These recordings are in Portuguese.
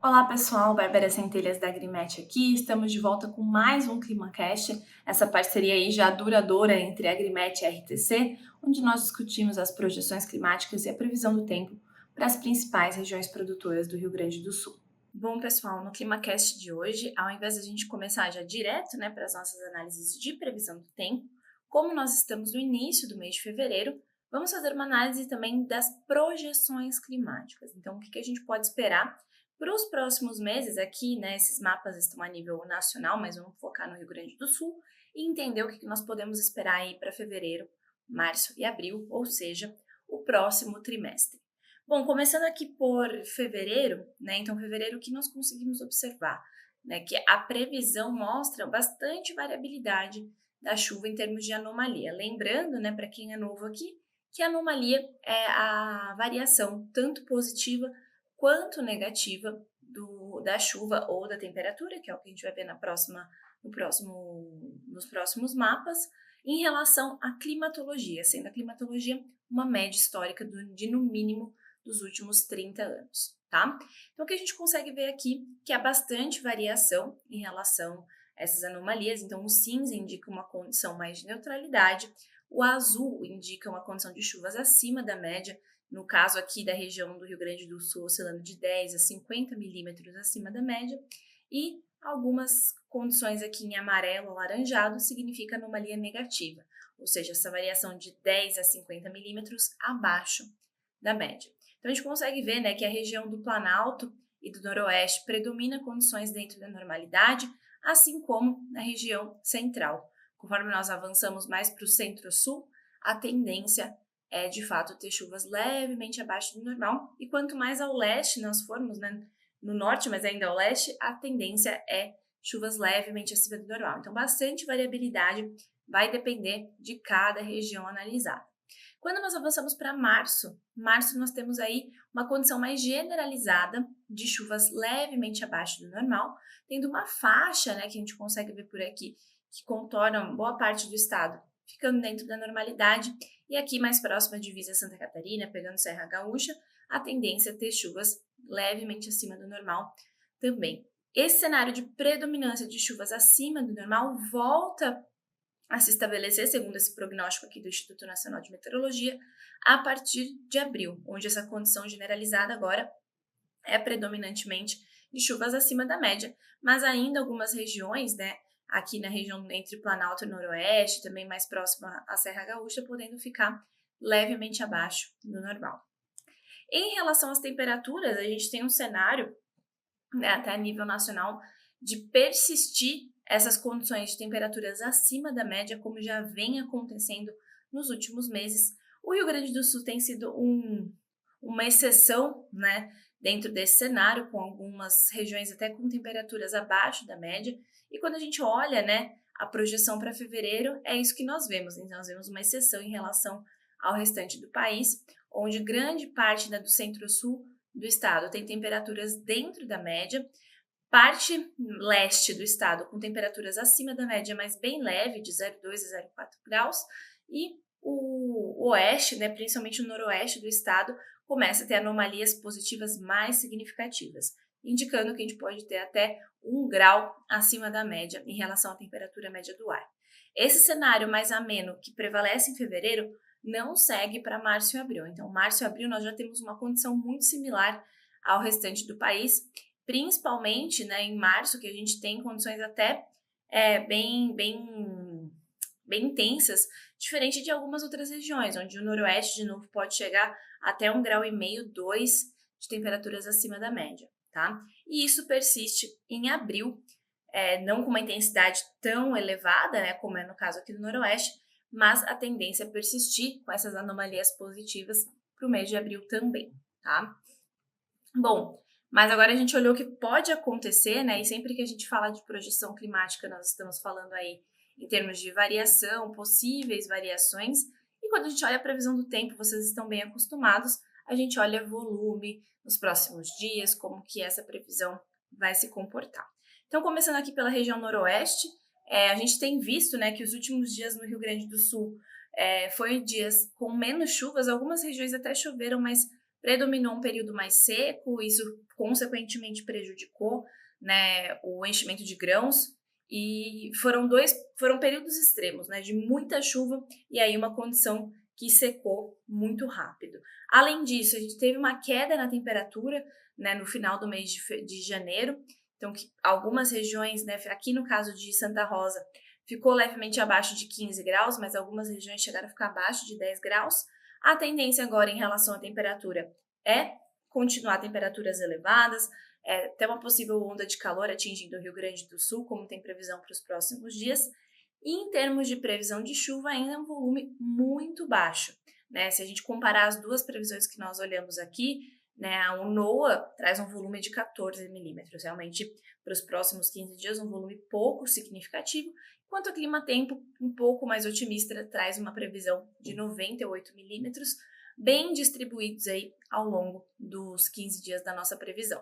Olá pessoal, Bárbara Centelhas da Agrimet aqui, estamos de volta com mais um ClimaCast, essa parceria aí já duradoura entre a Agrimet e a RTC, onde nós discutimos as projeções climáticas e a previsão do tempo para as principais regiões produtoras do Rio Grande do Sul. Bom pessoal, no ClimaCast de hoje, ao invés de a gente começar já direto para as nossas análises de previsão do tempo, como nós estamos no início do mês de fevereiro, vamos fazer uma análise também das projeções climáticas. Então, o que a gente pode esperar para os próximos meses aqui, esses mapas estão a nível nacional, mas vamos focar no Rio Grande do Sul e entender o que nós podemos esperar aí para fevereiro, março e abril, ou seja, o próximo trimestre. Bom, começando aqui por fevereiro, então fevereiro o que nós conseguimos observar, que a previsão mostra bastante variabilidade da chuva em termos de anomalia. Lembrando, para quem é novo aqui, que a anomalia é a variação tanto positiva quanto negativa da chuva ou da temperatura, que é o que a gente vai ver nos próximos mapas, em relação à climatologia, sendo a climatologia uma média histórica de no mínimo dos últimos 30 anos, tá? Então, o que a gente consegue ver aqui que há bastante variação em relação a essas anomalias. Então, o cinza indica uma condição mais de neutralidade, o azul indica uma condição de chuvas acima da média, no caso aqui da região do Rio Grande do Sul, oscilando de 10 a 50 milímetros acima da média, e algumas condições aqui em amarelo alaranjado significa anomalia negativa, ou seja, essa variação de 10 a 50 milímetros abaixo da média. Então, a gente consegue ver que a região do Planalto e do Noroeste predomina condições dentro da normalidade, assim como na região central. Conforme nós avançamos mais para o centro-sul, a tendência é, de fato, ter chuvas levemente abaixo do normal. E quanto mais ao leste nós formos, no norte, mas ainda ao leste, a tendência é chuvas levemente acima do normal. Então, bastante variabilidade vai depender de cada região analisada. Quando nós avançamos para março nós temos aí uma condição mais generalizada de chuvas levemente abaixo do normal, tendo uma faixa, que a gente consegue ver por aqui, que contorna boa parte do estado, ficando dentro da normalidade, e aqui mais próxima à divisa Santa Catarina, pegando Serra Gaúcha, a tendência é ter chuvas levemente acima do normal também. Esse cenário de predominância de chuvas acima do normal volta a se estabelecer, segundo esse prognóstico aqui do Instituto Nacional de Meteorologia, a partir de abril, onde essa condição generalizada agora é predominantemente de chuvas acima da média, mas ainda algumas regiões, aqui na região entre Planalto e Noroeste, também mais próxima à Serra Gaúcha, podendo ficar levemente abaixo do normal. Em relação às temperaturas, a gente tem um cenário, até a nível nacional, de persistir essas condições de temperaturas acima da média, como já vem acontecendo nos últimos meses. O Rio Grande do Sul tem sido uma exceção, dentro desse cenário, com algumas regiões até com temperaturas abaixo da média. E quando a gente olha, a projeção para fevereiro, é isso que nós vemos. Então, nós vemos uma exceção em relação ao restante do país, onde grande parte do centro-sul do estado tem temperaturas dentro da média, parte leste do estado com temperaturas acima da média, mas bem leve, de 0,2 a 0,4 graus, e o oeste, principalmente o noroeste do estado, começa a ter anomalias positivas mais significativas, indicando que a gente pode ter até 1 grau acima da média em relação à temperatura média do ar. Esse cenário mais ameno que prevalece em fevereiro não segue para março e abril. Então, março e abril nós já temos uma condição muito similar ao restante do país, principalmente em março, que a gente tem condições até bem intensas, diferente de algumas outras regiões, onde o noroeste, de novo, pode chegar até 1,5 grau, 2 de temperaturas acima da média, tá? E isso persiste em abril, não com uma intensidade tão elevada, como é no caso aqui do noroeste, mas a tendência é persistir com essas anomalias positivas para o mês de abril também, tá? Bom, mas agora a gente olhou o que pode acontecer, e sempre que a gente fala de projeção climática, nós estamos falando aí em termos de variação, possíveis variações, e quando a gente olha a previsão do tempo, vocês estão bem acostumados, a gente olha volume nos próximos dias, como que essa previsão vai se comportar. Então, começando aqui pela região noroeste, a gente tem visto, que os últimos dias no Rio Grande do Sul foi dias com menos chuvas, algumas regiões até choveram, mas predominou um período mais seco, isso consequentemente prejudicou, né, o enchimento de grãos, e foram períodos extremos, né, de muita chuva e aí uma condição que secou muito rápido. Além disso, a gente teve uma queda na temperatura, né, no final do mês de janeiro, então que algumas regiões, né, aqui no caso de Santa Rosa, ficou levemente abaixo de 15 graus, mas algumas regiões chegaram a ficar abaixo de 10 graus. A tendência agora em relação à temperatura é continuar temperaturas elevadas, até uma possível onda de calor atingindo o Rio Grande do Sul, como tem previsão para os próximos dias. E em termos de previsão de chuva, ainda é um volume muito baixo, né? Se a gente comparar as duas previsões que nós olhamos aqui, né, o NOAA traz um volume de 14 milímetros, realmente para os próximos 15 dias um volume pouco significativo, enquanto o Climatempo, um pouco mais otimista, traz uma previsão de 98 milímetros, bem distribuídos aí ao longo dos 15 dias da nossa previsão.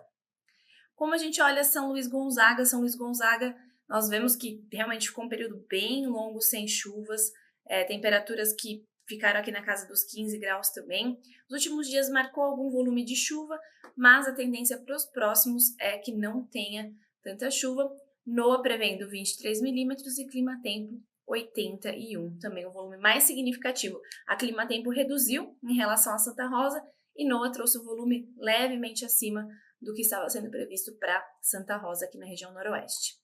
Como a gente olha São Luís Gonzaga, nós vemos que realmente ficou um período bem longo sem chuvas, temperaturas que ficaram aqui na casa dos 15 graus também. Os últimos dias marcou algum volume de chuva, mas a tendência para os próximos é que não tenha tanta chuva. NOAA prevendo 23 milímetros e Climatempo 81, também um volume mais significativo. A Climatempo reduziu em relação a Santa Rosa e NOAA trouxe um volume levemente acima do que estava sendo previsto para Santa Rosa aqui na região noroeste.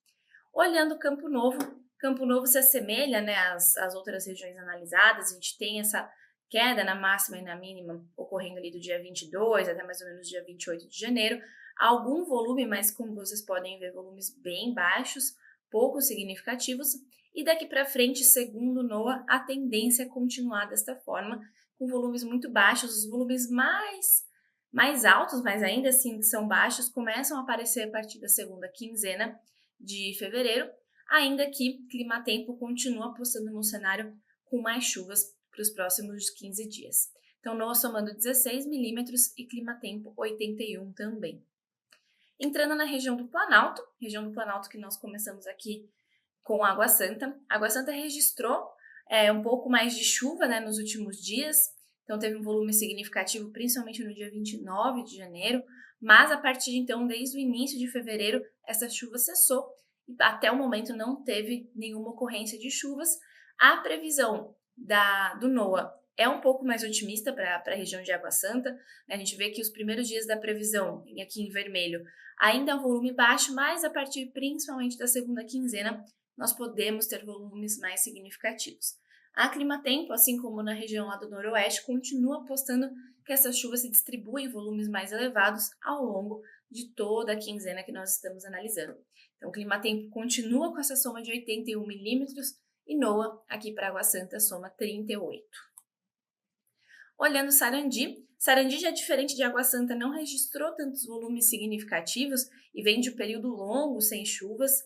Olhando Campo Novo se assemelha, né, às outras regiões analisadas, a gente tem essa queda na máxima e na mínima ocorrendo ali do dia 22 até mais ou menos dia 28 de janeiro, algum volume, mas como vocês podem ver, volumes bem baixos, pouco significativos, e daqui para frente, segundo NOAA, a tendência é continuar desta forma, com volumes muito baixos, os volumes mais altos, mas ainda assim que são baixos, começam a aparecer a partir da segunda quinzena de fevereiro, ainda que Climatempo continua apostando num cenário com mais chuvas para os próximos 15 dias. Então, NOAA somando 16 milímetros e Climatempo 81 também. Entrando na região do Planalto que nós começamos aqui com Água Santa. Água Santa registrou um pouco mais de chuva, né, nos últimos dias, então teve um volume significativo, principalmente no dia 29 de janeiro, mas a partir de então, desde o início de fevereiro, essa chuva cessou e até o momento não teve nenhuma ocorrência de chuvas. A previsão do NOAA é um pouco mais otimista para a região de Água Santa, né? A gente vê que os primeiros dias da previsão, aqui em vermelho, ainda é um volume baixo, mas a partir principalmente da segunda quinzena, nós podemos ter volumes mais significativos. A Climatempo, assim como na região lá do noroeste, continua apostando que essa chuva se distribui em volumes mais elevados ao longo de toda a quinzena que nós estamos analisando. Então, o Climatempo continua com essa soma de 81 milímetros e NOAA, aqui para Água Santa, soma 38. Olhando Sarandi já diferente de Água Santa, não registrou tantos volumes significativos e vem de um período longo sem chuvas.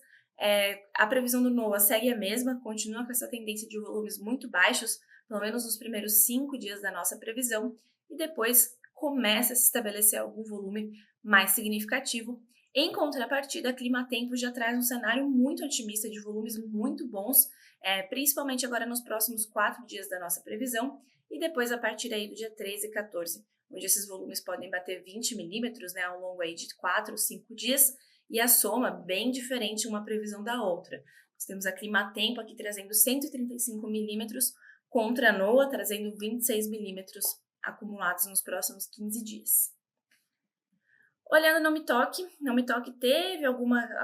A previsão do NOAA segue a mesma, continua com essa tendência de volumes muito baixos, pelo menos nos primeiros 5 dias da nossa previsão, e depois começa a se estabelecer algum volume mais significativo. Em contrapartida, a Climatempo já traz um cenário muito otimista de volumes muito bons, principalmente agora nos próximos 4 dias da nossa previsão, e depois a partir aí do dia 13 e 14, onde esses volumes podem bater 20 milímetros, né, ao longo aí de 4 ou 5 dias, e a soma bem diferente uma previsão da outra. Nós temos a Climatempo aqui trazendo 135 milímetros contra a NOAA trazendo 26 milímetros acumulados nos próximos 15 dias. Olhando no Mitoque teve alguma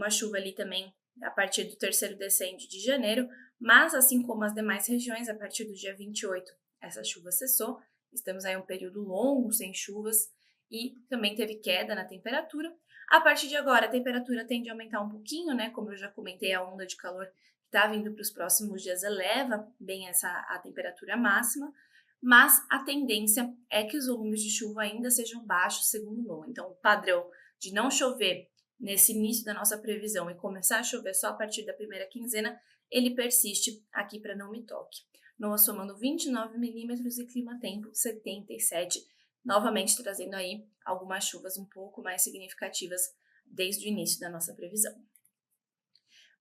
chuva ali também a partir do terceiro decêndio de janeiro, mas assim como as demais regiões, a partir do dia 28, essa chuva cessou. Estamos aí um período longo sem chuvas e também teve queda na temperatura. A partir de agora, a temperatura tende a aumentar um pouquinho, né? Como eu já comentei, a onda de calor que está vindo para os próximos dias eleva bem a temperatura máxima, mas a tendência é que os volumes de chuva ainda sejam baixos, segundo o NOAA. Então, o padrão de não chover nesse início da nossa previsão e começar a chover só a partir da primeira quinzena, ele persiste aqui para Não Me Toque. NOAA somando 29 milímetros e Climatempo 77, novamente trazendo aí algumas chuvas um pouco mais significativas desde o início da nossa previsão.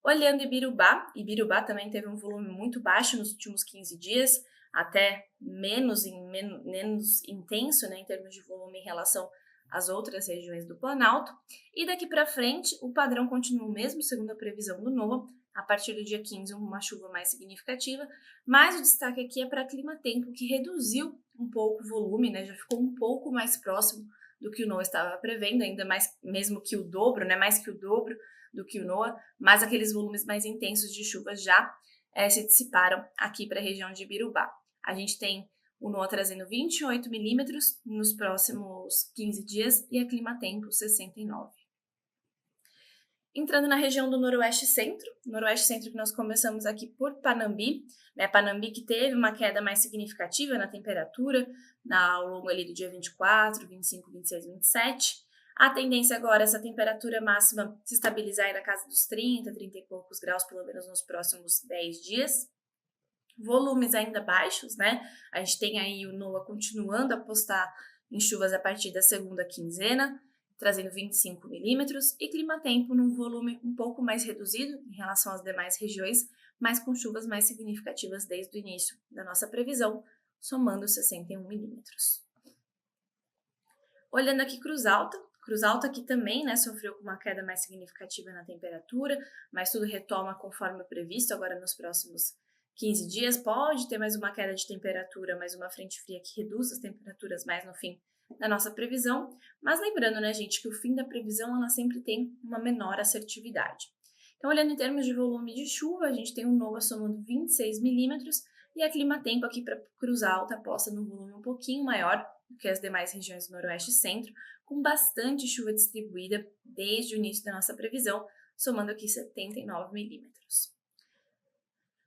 Olhando Ibirubá também teve um volume muito baixo nos últimos 15 dias, até menos intenso, né, em termos de volume em relação às outras regiões do Planalto. E daqui para frente, o padrão continua o mesmo, segundo a previsão do NOAA. A partir do dia 15, uma chuva mais significativa, mas o destaque aqui é para clima-tempo, que reduziu um pouco o volume, né, já ficou um pouco mais próximo do que o NOAA estava prevendo, ainda mais, mesmo que o dobro, né, mais que o dobro do que o NOAA, mas aqueles volumes mais intensos de chuva já se dissiparam aqui para a região de Ibirubá. A gente tem o NOAA trazendo 28 milímetros nos próximos 15 dias e a clima-tempo 69. Entrando na região do Noroeste Centro que nós começamos aqui por Panambi, né, Panambi que teve uma queda mais significativa na temperatura ao longo ali do dia 24, 25, 26, 27. A tendência agora é essa temperatura máxima se estabilizar aí na casa dos 30 e poucos graus, pelo menos nos próximos 10 dias. Volumes ainda baixos, né? A gente tem aí o NOAA continuando a apostar em chuvas a partir da segunda quinzena, trazendo 25 milímetros, e clima-tempo num volume um pouco mais reduzido em relação às demais regiões, mas com chuvas mais significativas desde o início da nossa previsão, somando 61 milímetros. Olhando aqui Cruz Alta aqui também, né, sofreu com uma queda mais significativa na temperatura, mas tudo retoma conforme o previsto agora nos próximos 15 dias. Pode ter mais uma queda de temperatura, mais uma frente fria que reduz as temperaturas mais no fim da nossa previsão, mas lembrando, né, gente, que o fim da previsão ela sempre tem uma menor assertividade. Então, olhando em termos de volume de chuva, a gente tem o NOAA somando 26 milímetros e a clima-tempo aqui para Cruz Alta aposta num volume um pouquinho maior do que as demais regiões do Noroeste e Centro, com bastante chuva distribuída desde o início da nossa previsão, somando aqui 79 milímetros.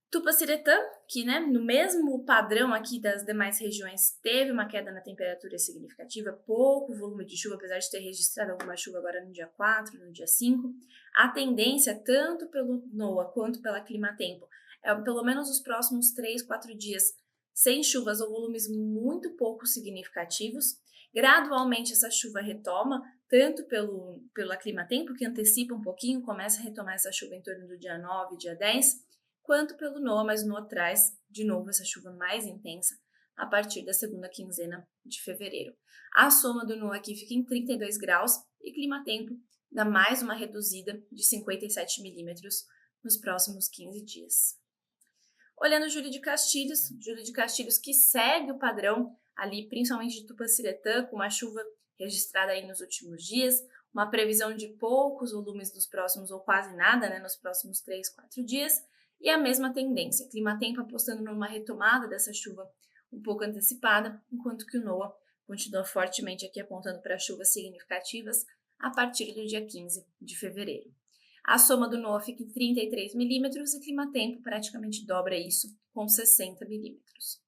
Tupaciretã, que, né, no mesmo padrão aqui das demais regiões, teve uma queda na temperatura significativa, pouco volume de chuva, apesar de ter registrado alguma chuva agora no dia 4, no dia 5. A tendência, tanto pelo NOAA quanto pela clima-tempo, é pelo menos os próximos 3, 4 dias sem chuvas ou volumes muito pouco significativos. Gradualmente essa chuva retoma, tanto pela clima-tempo, que antecipa um pouquinho, começa a retomar essa chuva em torno do dia 9, dia 10, quanto pelo NOAA, mas o NOAA traz de novo essa chuva mais intensa a partir da segunda quinzena de fevereiro. A soma do NOAA aqui fica em 32 graus e clima-tempo dá mais uma reduzida de 57 milímetros nos próximos 15 dias. Olhando Júlio de Castilhos que segue o padrão ali, principalmente de Tupaciretã, com uma chuva registrada aí nos últimos dias, uma previsão de poucos volumes nos próximos, ou quase nada, né, nos próximos 3, 4 dias, e a mesma tendência, clima-tempo apostando numa retomada dessa chuva um pouco antecipada, enquanto que o NOAA continua fortemente aqui apontando para chuvas significativas a partir do dia 15 de fevereiro. A soma do NOAA fica em 33 milímetros e clima-tempo praticamente dobra isso, com 60 milímetros.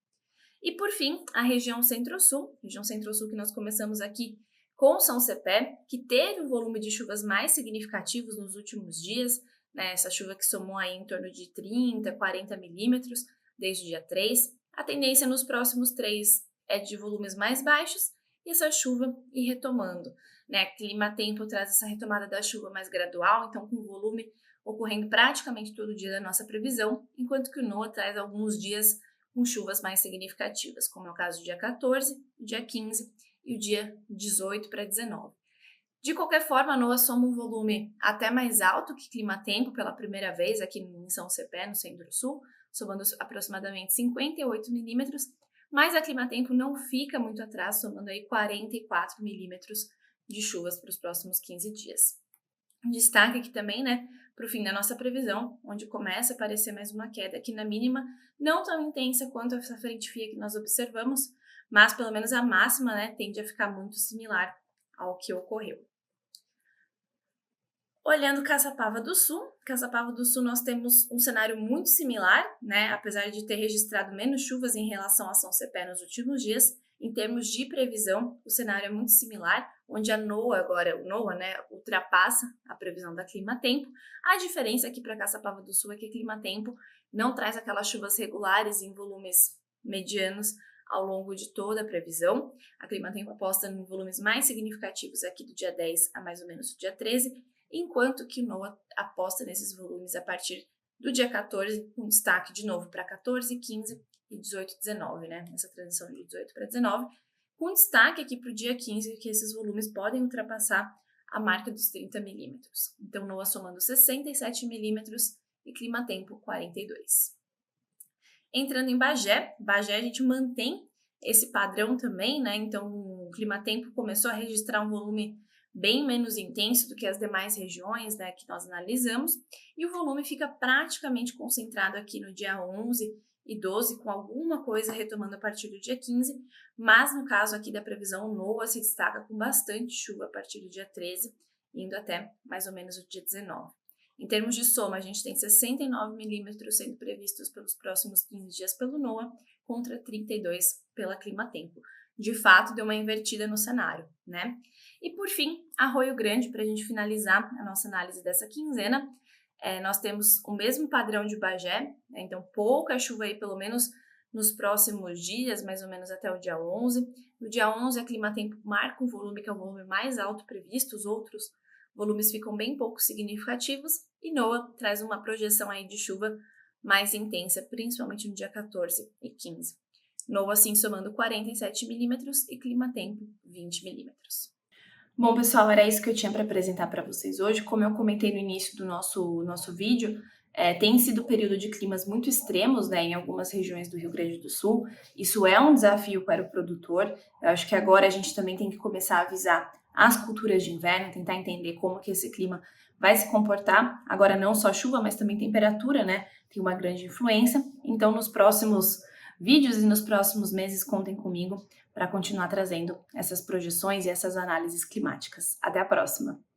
E por fim, a região Centro-Sul que nós começamos aqui com São Cepé, que teve um volume de chuvas mais significativos nos últimos dias, né, essa chuva que somou aí em torno de 30, 40 milímetros desde o dia 3. A tendência nos próximos 3 é de volumes mais baixos e essa chuva ir retomando. Né? Clima-tempo traz essa retomada da chuva mais gradual, então com volume ocorrendo praticamente todo dia da nossa previsão, enquanto que o NOAA traz alguns dias com chuvas mais significativas, como é o caso do dia 14, o dia 15 e o dia 18 para 19. De qualquer forma, a NOAA soma um volume até mais alto que clima-tempo pela primeira vez aqui em São Cepé, no Centro-Sul, somando aproximadamente 58 milímetros, mas a clima-tempo não fica muito atrás, somando aí 44 milímetros de chuvas para os próximos 15 dias. Destaque aqui também, né, para o fim da nossa previsão, onde começa a aparecer mais uma queda aqui na mínima, não tão intensa quanto essa frente fria que nós observamos, mas pelo menos a máxima, né, tende a ficar muito similar ao que ocorreu. Olhando Caçapava do Sul nós temos um cenário muito similar, né, apesar de ter registrado menos chuvas em relação a São Cepé nos últimos dias. Em termos de previsão, o cenário é muito similar, onde o NOAA, né, ultrapassa a previsão da clima-tempo. A diferença aqui para Caçapava do Sul é que a clima-tempo não traz aquelas chuvas regulares em volumes medianos ao longo de toda a previsão. A clima-tempo aposta em volumes mais significativos aqui do dia 10 a mais ou menos o dia 13, enquanto que o NOAA aposta nesses volumes a partir do dia 14, com destaque de novo para 14, 15 e 18 e 19, né? Essa transição de 18 para 19, com destaque aqui para o dia 15, que esses volumes podem ultrapassar a marca dos 30 milímetros. Então, NOAA somando 67 milímetros e Climatempo 42. Entrando em Bagé a gente mantém esse padrão também, né? Então, o Climatempo começou a registrar um volume bem menos intenso do que as demais regiões, né, que nós analisamos, e o volume fica praticamente concentrado aqui no dia 11 e 12, com alguma coisa retomando a partir do dia 15, mas no caso aqui da previsão, o NOAA se destaca com bastante chuva a partir do dia 13, indo até mais ou menos o dia 19. Em termos de soma, a gente tem 69 milímetros sendo previstos pelos próximos 15 dias pelo NOAA, contra 32 pela Climatempo. De fato, deu uma invertida no cenário, né? E por fim, Arroio Grande, para a gente finalizar a nossa análise dessa quinzena, nós temos o mesmo padrão de Bagé, né? Então pouca chuva aí, pelo menos nos próximos dias, mais ou menos até o dia 11. No dia 11, a Climatempo marca um volume que é o volume mais alto previsto, os outros volumes ficam bem pouco significativos, e NOAA traz uma projeção aí de chuva mais intensa, principalmente no dia 14 e 15. NOAA, assim, somando 47 milímetros e Climatempo 20 milímetros. Bom, pessoal, era isso que eu tinha para apresentar para vocês hoje. Como eu comentei no início do nosso vídeo, tem sido período de climas muito extremos, né, em algumas regiões do Rio Grande do Sul. Isso é um desafio para o produtor. Eu acho que agora a gente também tem que começar a avisar as culturas de inverno, tentar entender como que esse clima vai se comportar. Agora não só chuva, mas também temperatura, né, tem uma grande influência. Então, nos próximos vídeos e nos próximos meses, contem comigo para continuar trazendo essas projeções e essas análises climáticas. Até a próxima!